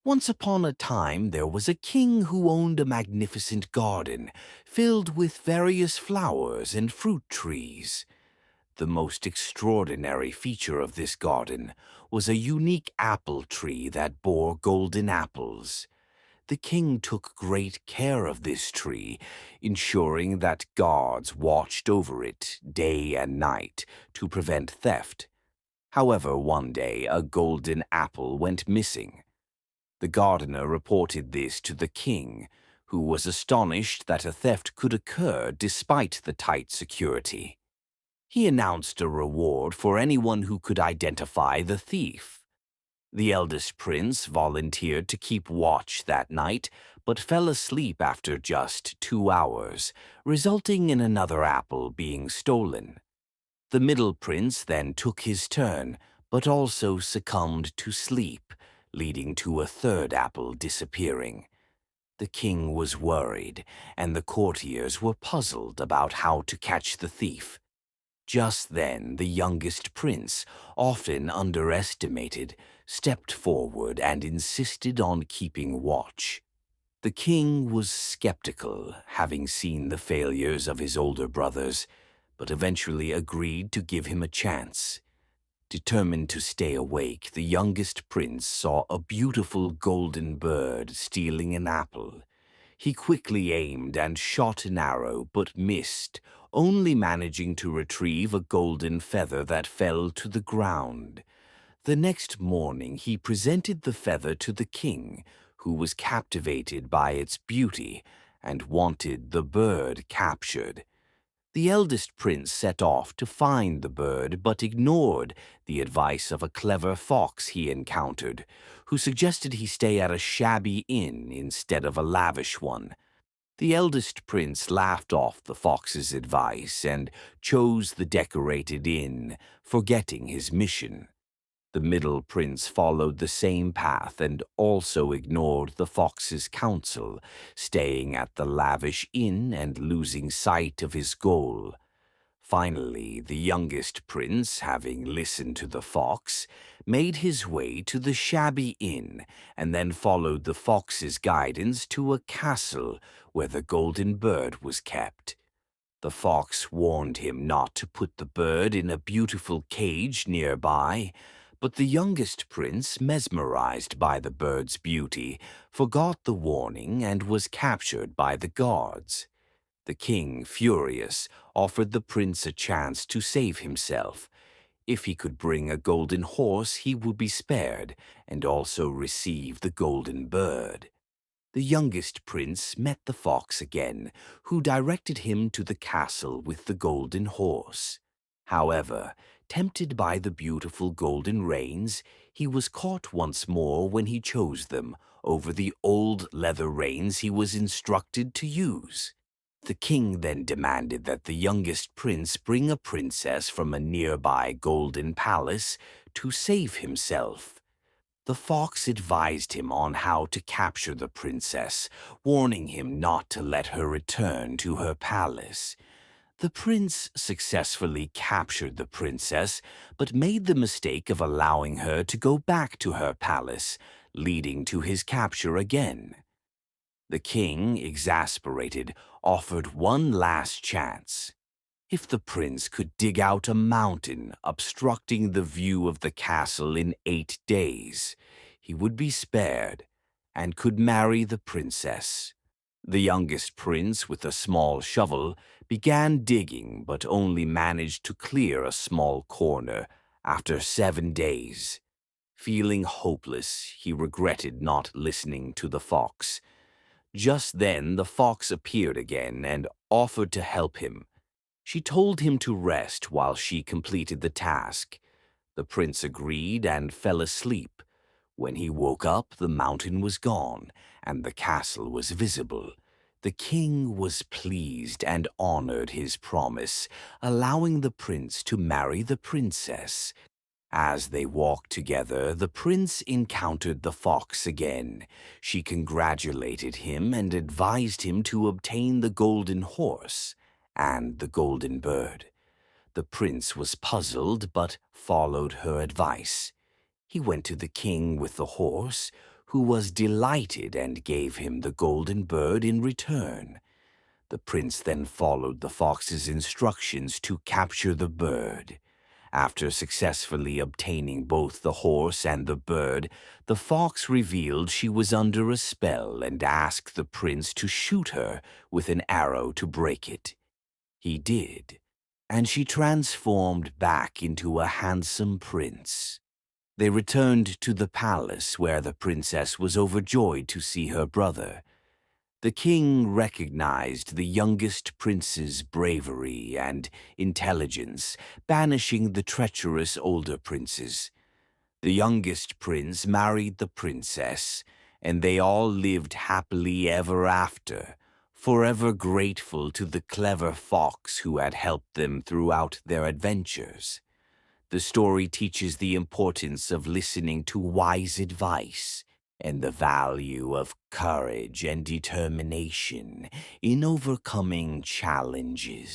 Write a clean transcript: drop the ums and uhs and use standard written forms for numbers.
Once upon a time, there was a king who owned a magnificent garden filled with various flowers and fruit trees. The most extraordinary feature of this garden was a unique apple tree that bore golden apples. The king took great care of this tree, ensuring that guards watched over it day and night to prevent theft. However, one day a golden apple went missing. The gardener reported this to the king, who was astonished that a theft could occur despite the tight security. He announced a reward for anyone who could identify the thief. The eldest prince volunteered to keep watch that night, but fell asleep after just 2 hours, resulting in another apple being stolen. The middle prince then took his turn, but also succumbed to sleep, leading to a third apple disappearing. The king was worried, and the courtiers were puzzled about how to catch the thief. Just then, the youngest prince, often underestimated, stepped forward and insisted on keeping watch. The king was skeptical, having seen the failures of his older brothers, but eventually agreed to give him a chance. Determined to stay awake, the youngest prince saw a beautiful golden bird stealing an apple. He quickly aimed and shot an arrow, but missed, only managing to retrieve a golden feather that fell to the ground. The next morning he presented the feather to the king, who was captivated by its beauty and wanted the bird captured. The eldest prince set off to find the bird, but ignored the advice of a clever fox he encountered, who suggested he stay at a shabby inn instead of a lavish one. The eldest prince laughed off the fox's advice and chose the decorated inn, forgetting his mission. The middle prince followed the same path and also ignored the fox's counsel, staying at the lavish inn and losing sight of his goal. Finally, the youngest prince, having listened to the fox, made his way to the shabby inn and then followed the fox's guidance to a castle where the golden bird was kept. The fox warned him not to put the bird in a beautiful cage nearby, but the youngest prince, mesmerized by the bird's beauty, forgot the warning and was captured by the guards. The king, furious, offered the prince a chance to save himself. If he could bring a golden horse, he would be spared and also receive the golden bird. The youngest prince met the fox again, who directed him to the castle with the golden horse. However, tempted by the beautiful golden reins, he was caught once more when he chose them over the old leather reins he was instructed to use. The king then demanded that the youngest prince bring a princess from a nearby golden palace to save himself. The fox advised him on how to capture the princess, warning him not to let her return to her palace. The prince successfully captured the princess, but made the mistake of allowing her to go back to her palace, leading to his capture again. The king, exasperated, offered one last chance. If the prince could dig out a mountain obstructing the view of the castle in 8 days, he would be spared and could marry the princess. The youngest prince, with a small shovel, began digging but only managed to clear a small corner after 7 days. Feeling hopeless, he regretted not listening to the fox. Just then the fox appeared again and offered to help him. She told him to rest while she completed the task. The prince agreed and fell asleep. When he woke up, the mountain was gone, and the castle was visible. The king was pleased and honored his promise, allowing the prince to marry the princess. As they walked together, the prince encountered the fox again. She congratulated him and advised him to obtain the golden horse and the golden bird. The prince was puzzled but followed her advice. He went to the king with the horse, who was delighted and gave him the golden bird in return. The prince then followed the fox's instructions to capture the bird. After successfully obtaining both the horse and the bird, the fox revealed she was under a spell and asked the prince to shoot her with an arrow to break it. He did, and she transformed back into a handsome prince. They returned to the palace where the princess was overjoyed to see her brother. The king recognized the youngest prince's bravery and intelligence, banishing the treacherous older princes. The youngest prince married the princess, and they all lived happily ever after, forever grateful to the clever fox who had helped them throughout their adventures. The story teaches the importance of listening to wise advice and the value of courage and determination in overcoming challenges.